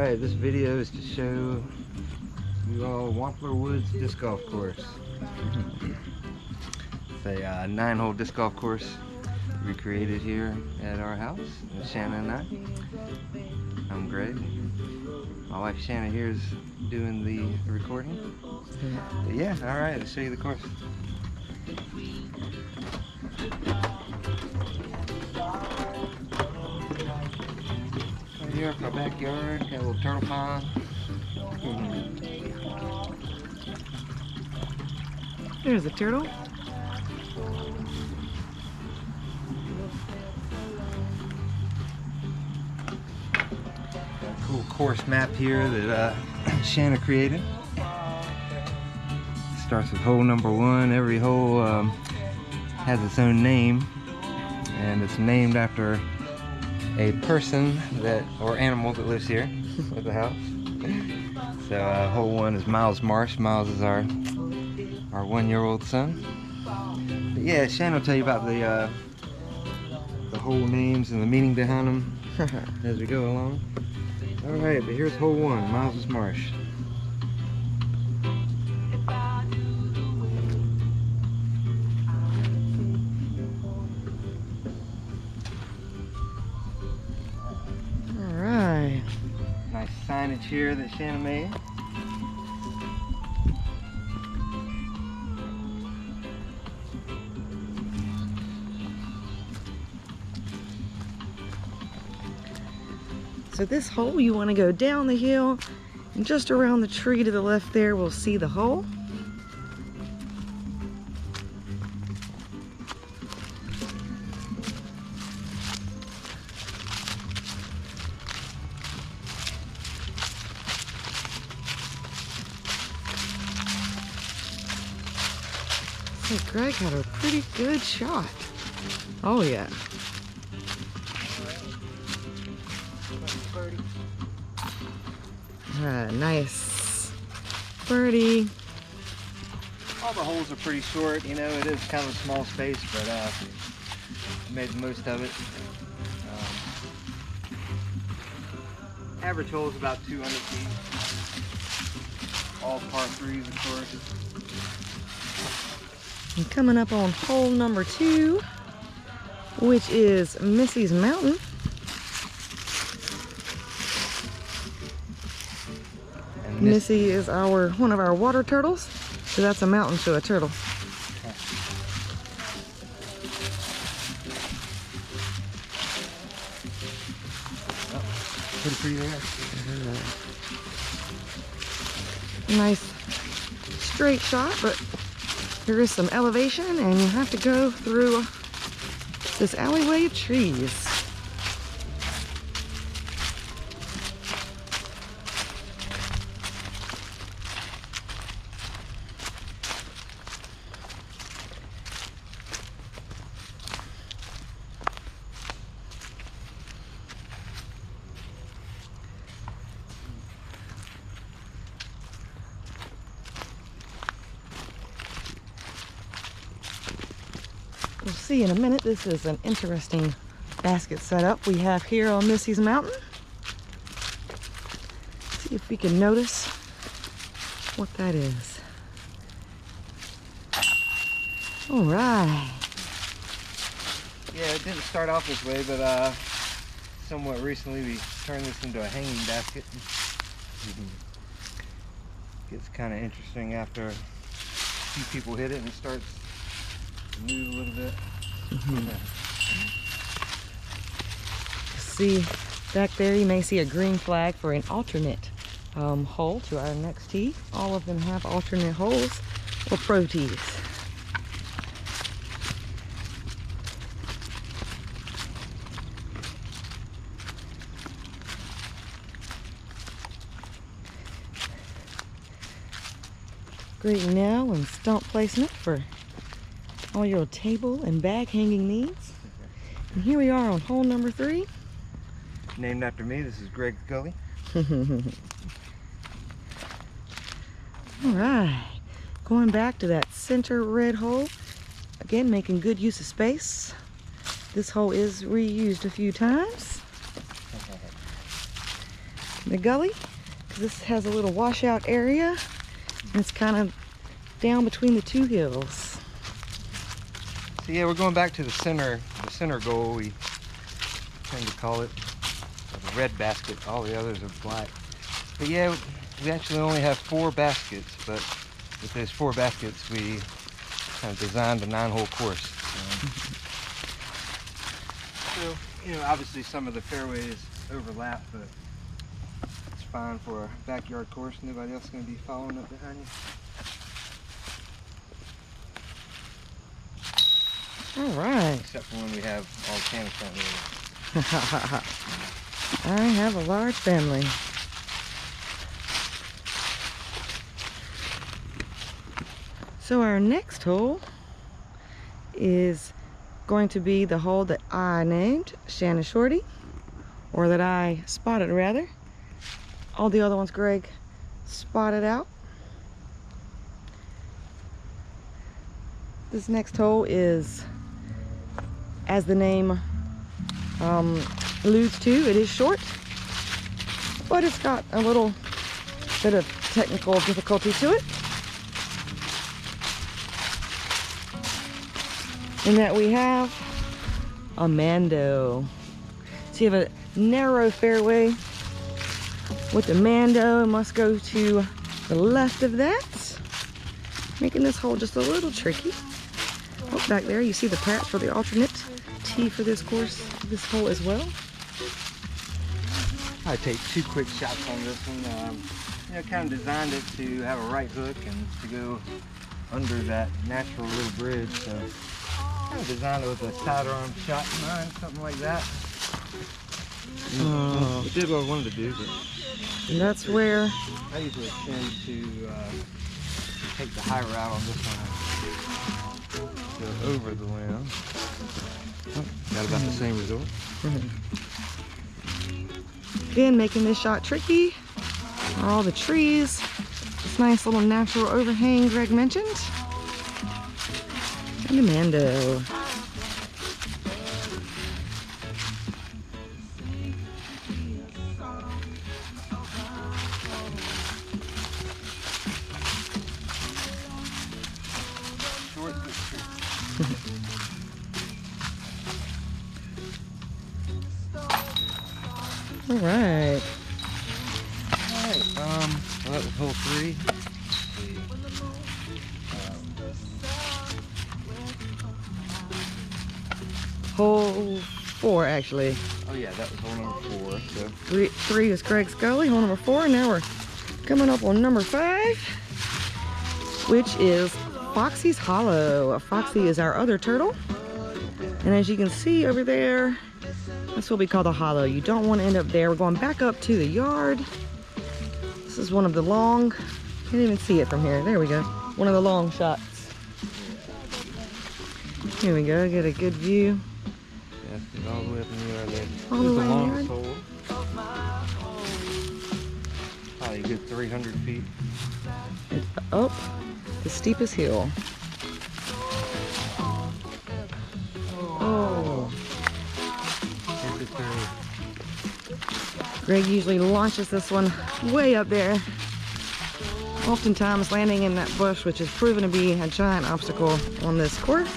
Alright, this video is to show you all Wampler Woods disc golf course. It's a 9-hole disc golf course recreated here at our house, with Shanna and I. I'm Greg. My wife Shanna here is doing the recording. But yeah, alright, let's show you the course. Here for our backyard, got a little turtle pond. There's a turtle. Cool course map here that Shanna created. Starts with hole number 1. Every hole has its own name, and it's named after a person that or animal that lives here at the house. So hole 1 is Miles Marsh. Miles is our 1-year-old son. But yeah, Shanna will tell you about the hole names and the meaning behind them as we go along. All right, but here's hole 1, Miles Marsh. Nice signage here that Shanna made. So this hole, you want to go down the hill, and just around the tree to the left there, we'll see the hole. So Greg had a pretty good shot. Oh yeah. Nice birdie. All the holes are pretty short, you know, it is kind of a small space, but made the most of it. Average hole is about 200 feet. All par 3s, of course. And coming up on hole number 2, which is Missy's Mountain. And Missy is one of our water turtles, so that's a mountain to a turtle. Oh, pretty pretty there. Nice straight shot, but there is some elevation and you have to go through this alleyway of trees. We'll see in a minute. This is an interesting basket setup we have here on Missy's Mountain. See if we can notice what that is. All right. Yeah, it didn't start off this way, but somewhat recently we turned this into a hanging basket. Gets kind of interesting after a few people hit it and it starts to move a little bit. See back there, you may see a green flag for an alternate hole to our next tee. All of them have alternate holes or pro tees. Great nail and stump placement for all your table and bag hanging needs. And here we are on hole number 3. Named after me, this is Greg Scully. All right, going back to that center red hole. Again, making good use of space. This hole is reused a few times. the gully, because this has a little washout area, and it's kind of down between the two hills. So yeah, we're going back to the center goal, we tend to call it, the red basket. All the others are black. But yeah, we actually only have 4 baskets, but with those 4 baskets, we kind of designed a 9-hole course. So, you know, obviously some of the fairways overlap, but it's fine for a backyard course. Nobody else is going to be following up behind you. All right. Except for when we have all campers down there. I have a large family. So our next hole is going to be the hole that I named Shannon Shorty, or that I spotted rather. All the other ones Greg spotted out. This next hole is, as the name alludes to, it is short, but it's got a little bit of technical difficulty to it, in that we have a Mando. So you have a narrow fairway with the Mando, and must go to the left of that, making this hole just a little tricky. Oh, back there you see the patch for the alternate tee for this course, this hole as well. I take 2 quick shots on this one. You know, kind of designed it to have a right hook and to go under that natural little bridge. So kind of designed it with a side arm shot in mind, something like that. It did what I wanted to do, but And that's where I usually tend to take the high route on this one. Go over the limb. Oh, got about the same result. again making this shot tricky are all the trees. This nice little natural overhang Greg mentioned. And the Mando. All right. Alright, well that was hole 3. Hole 4 actually. Oh yeah, that was hole number 4. So 3 is Greg's Gully, hole number 4. And now we're coming up on number 5, which is Foxy's Hollow. Foxy is our other turtle. And as you can see over there, that's what we call the hollow. You don't want to end up there. We're going back up to the yard. This is one of the long, can't even see it from here. There we go. One of the long shots. Here we go, get a good view. yeah, it's all the way up in the yard there. All This the is way the in the longest hole. Probably a good 300 feet. It's up the steepest hill. Oh. Here's the third. Greg usually launches this one way up there, oftentimes landing in that bush, which has proven to be a giant obstacle on this course.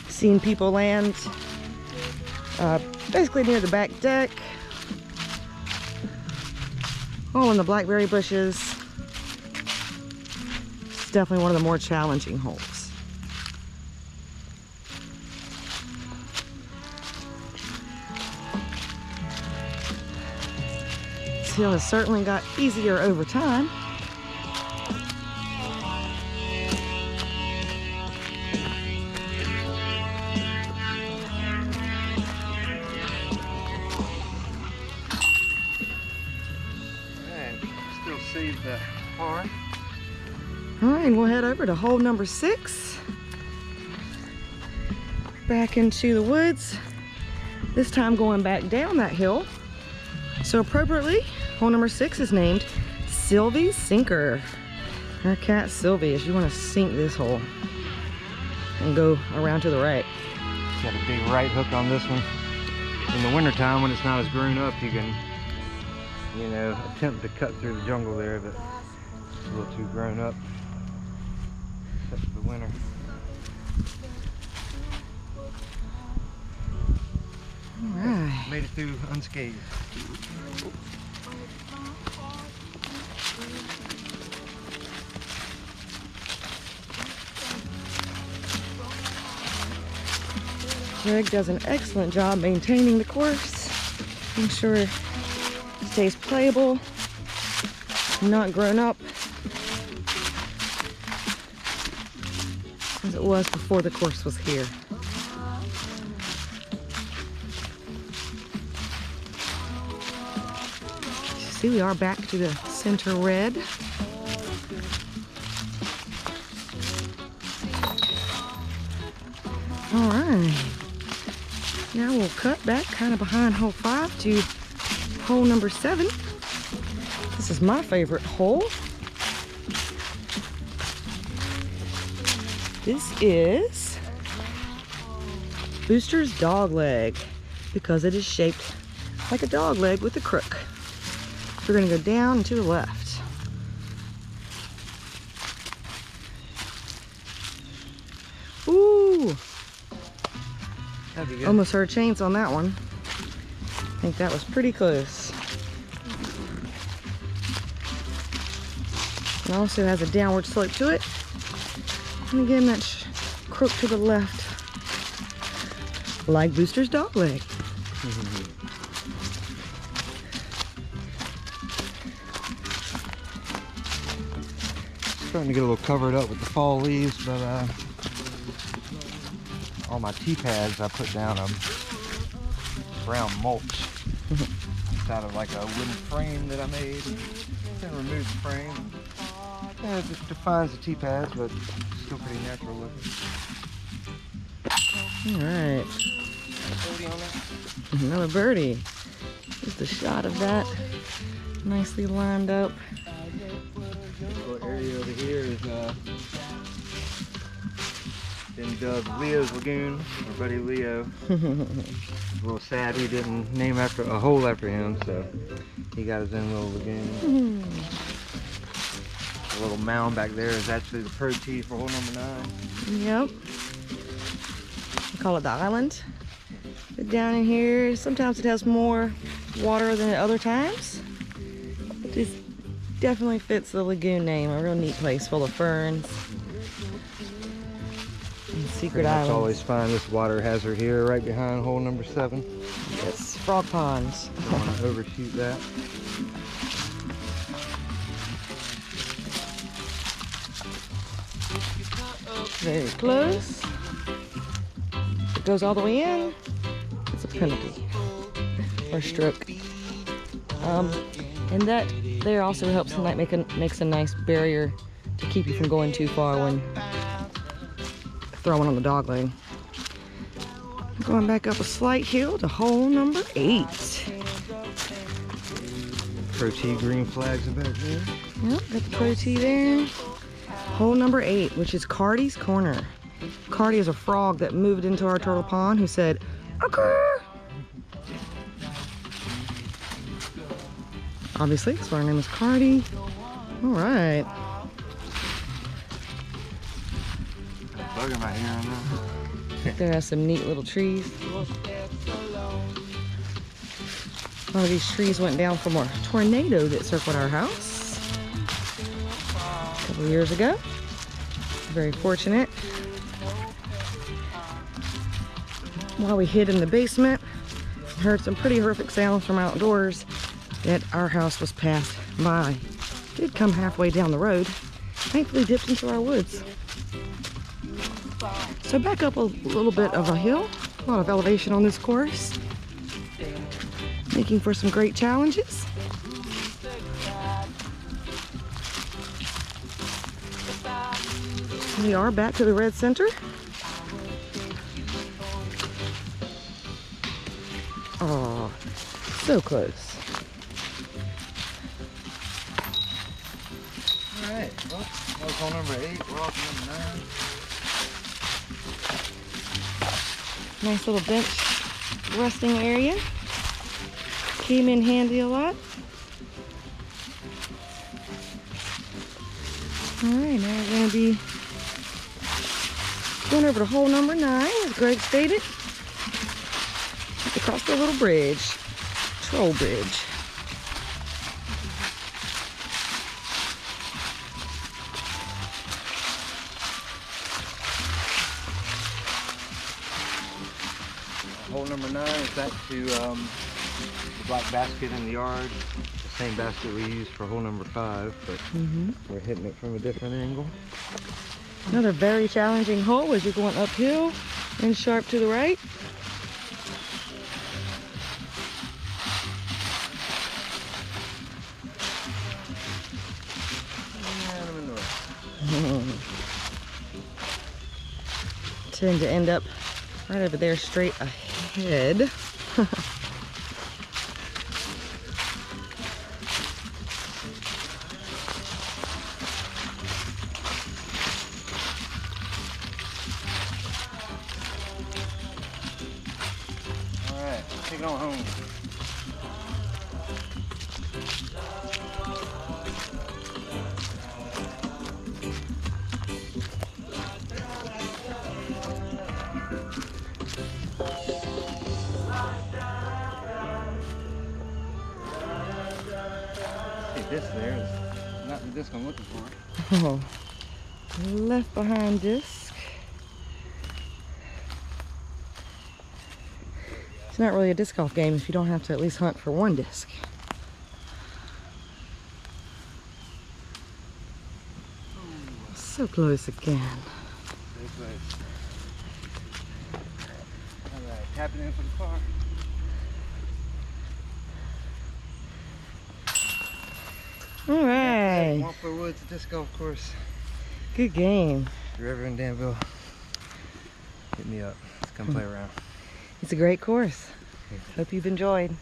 Seen people land basically near the back deck, all in the blackberry bushes. It's definitely one of the more challenging holes. This hill has certainly got easier over time. Alright, still save the par. All right, and we'll head over to hole number 6. Back into the woods. This time going back down that hill. So appropriately, hole number 6 is named Sylvie's Sinker. Our cat Sylvie, as you want to sink this hole and go around to the right. Got a big right hook on this one. In the wintertime when it's not as grown up, you can you know, attempt to cut through the jungle there, but it's a little too grown up, except for the winter. Alright. Made it through unscathed. Greg does an excellent job maintaining the course, making sure it stays playable, not grown up as it was before the course was here. See, we are back to the center red. All right. Now we'll cut back kind of behind hole 5 to hole number 7. This is my favorite hole. This is Booster's dog leg because it is shaped like a dog leg with a crook. We're going to go down and to the left. Ooh! Almost heard chains on that one. I think that was pretty close. It also has a downward slope to it. And again, that crook to the left, like Booster's dog leg. Starting to get a little covered up with the fall leaves, but all my tee pads I put down brown mulch inside of like a wooden frame that I made. Then remove the frame. And it just defines the tee pads, but still pretty natural looking. All right. Birdie on that. Another birdie. Just a shot of that. Nicely lined up. This little area over here is been dubbed Leo's Lagoon. My buddy Leo. A little sad we didn't name after a hole after him, so he got his own little lagoon. The little mound back there is actually the pro tee for hole number 9. Yep. We call it the island. But down in here, sometimes it has more water than at other times. But this definitely fits the lagoon name. A real neat place full of ferns. And secret islands. Always find this water hazard here right behind hole number 7. Yes, frog ponds. Don't want to overshoot that. Very close. If it goes all the way in, it's a penalty or stroke. And that there also helps makes a nice barrier to keep you from going too far when throwing on the dog leg. Going back up a slight hill to hole number 8. Pro tee green flags are back there. Yep, got the pro tee there. Hole number 8, which is Cardi's Corner. Cardi is a frog that moved into our turtle pond who said, "Okay." Obviously, so our name is Cardi. All right. Bug in my ear on that. There are some neat little trees. One of these trees went down from a tornado that circled our house a couple years ago. Very fortunate. While we hid in the basement, heard some pretty horrific sounds from outdoors that our house was passed by. Did come halfway down the road. Thankfully dipped into our woods. So back up a little bit of a hill. A lot of elevation on this course. Making for some great challenges. We are back to the red center. Oh, so close. All right, well, that was hole number 8. We're off to number 9. Nice little bench resting area. Came in handy a lot. Alright, now we're going to be going over to hole number 9, as Greg stated. Across the little bridge. Troll bridge. Hole number 9 is back to the black basket in the yard. The same basket we used for hole number 5, but we're hitting it from a different angle. Another very challenging hole as you're going uphill and sharp to the right. Tend to end up right over there straight ahead. Alright, take it on home. This there is not the disc I'm looking for. Oh, left behind disc. It's not really a disc golf game if you don't have to at least hunt for one disc. So close again. So close. Alright, tapping in for the car. All right. Wampler Woods disc golf course. Good game. If you're ever in Danville, hit me up. Let's come play around. It's a great course. Hope you've enjoyed.